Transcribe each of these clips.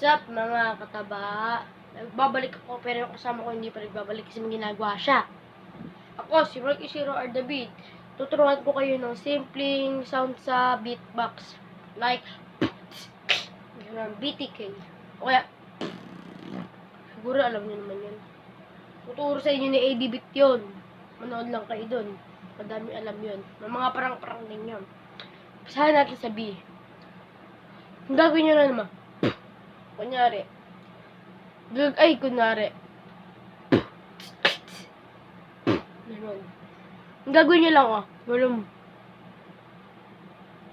Sup, mga kataba? Nagbabalik ako pero yung kasama ko hindi pa nagbabalik kasi may ginagawa siya. Ako, si Rocky Shiro or the Beat. Tuturuan ko kayo ng simpleng sound sa beatbox. Like, BTK. O kaya, siguro alam niyo naman yun. Tuturo sa inyo ni AD Beat yun. Manood lang kayo dun. Madami alam yun. May mga parang-parang din yun. Pasahan natin sa B. Ang gagawin nyo na naman. Kunyari. Kunwari. Ganun. Ang gagawin nyo lang, ganun.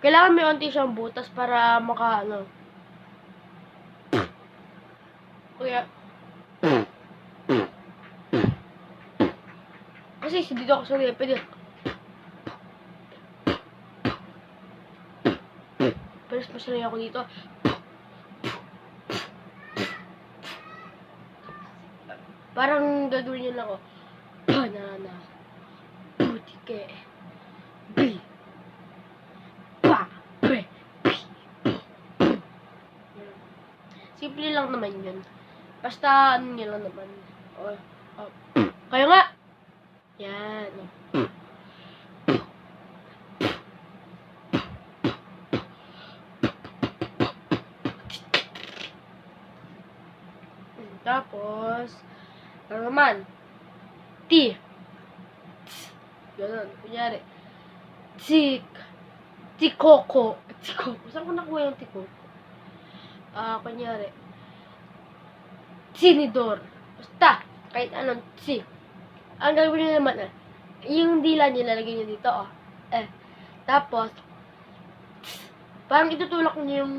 Kailangan may onti siyang butas para Kaya, kasi dito ako sa pwede. Pero mas sanay ako dito. Parang gagawin nyo lang ako. Banana. Butike. B. Pa. B. Simple lang naman yun. Basta ano nyo lang naman. Kayo nga. Yan. Tapos, ano naman? T. Ganun. Kunyari. Tikoko. Saan ko nakuha yung tikoko? Kunyari. Tinidor. Basta. Kahit anong si. Ang gagawin nyo naman, yung dila nyo, lalagay nyo dito, Tapos, parang itutulak nyo yung,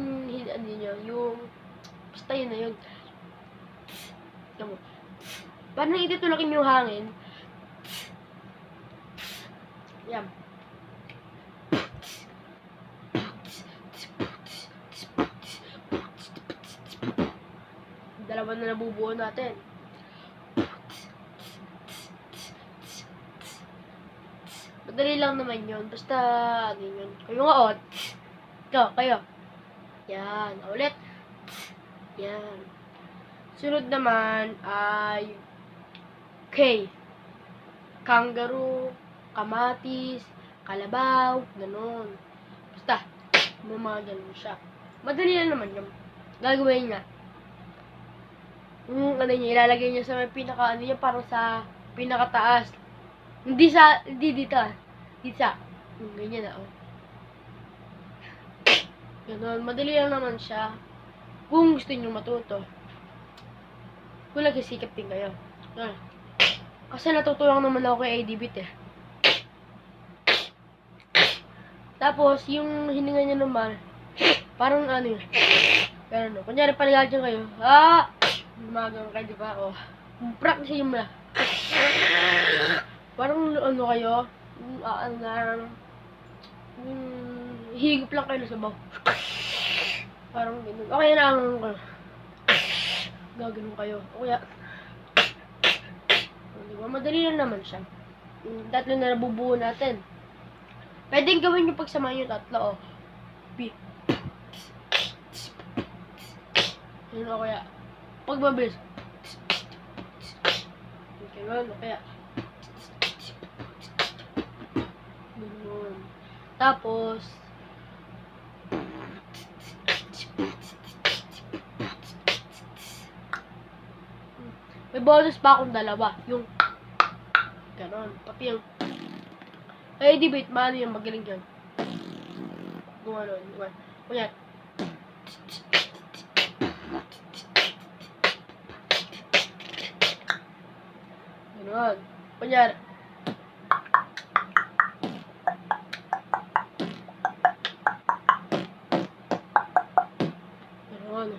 basta yun na yun. Parang itutulak nyo yung hangin. Yan. Dalawa na nabubuo natin. Madali lang naman yun. Basta, ano yun. Kayo nga, kayo. Yan. Ulit. Yan. Sunod naman ay K. Kangaroo, kamatis, kalabaw, ganun. Basta, mga ganun siya. Madali lang naman yun. Gagawin niya. Ano niya, ilalagay niya sa may parang sa pinakataas. Hindi dito. Dito. Ganyan Ganun, madali lang naman siya. Kung gusto niyo matuto. Kung nagsisikap din kayo. Kasi natutulong naman ako kay AD Beat Tapos, yung hininga niya naman, parang ganun Kunyari, paligagyan kayo. Gumagano kayo, di ba? Practice yung parang kayo, higop lang kayo sa baw. Parang ganun. Okay na gagawin kayo. Kaya, diba? Madali lang naman siya. Tatlo na nabubuo natin. Pwedeng gawin nyo pagsamahin yung tatlo, B. Yun kaya, pagbabilis. Ganun, kaya. Ganun. Tapos, may bonus pa akong dalawa. Yung ganon. Pati yung debate, maano yung magaling dyan. Gumanon. Kunyan. Ganon. Kunyan. Ganon.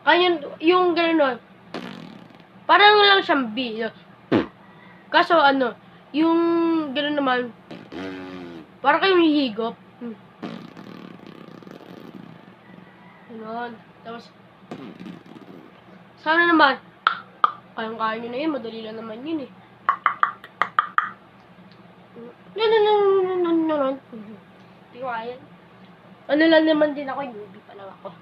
Kanya, yung ganon. Parang lang siyang B. Kaso yung gano'n naman, parang kayong hihigop. Gano'n. Tapos, sana naman, kayang-kaya nyo na yun, madali lang naman yun Hindi ko kaya. Ano lang naman din ako, newbie pa lang ako.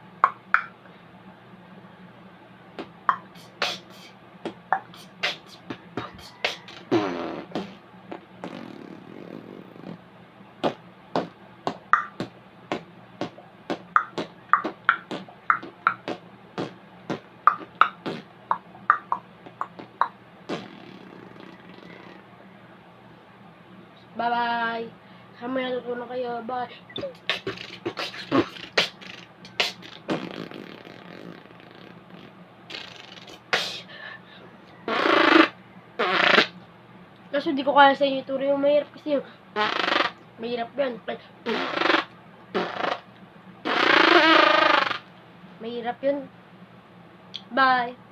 Bye-bye. Sana may natutunan kayo. Bye. Kaso di ko kaya sa inyo ituro yung mahirap kasi yung mahirap yan. Mahirap yun. Bye.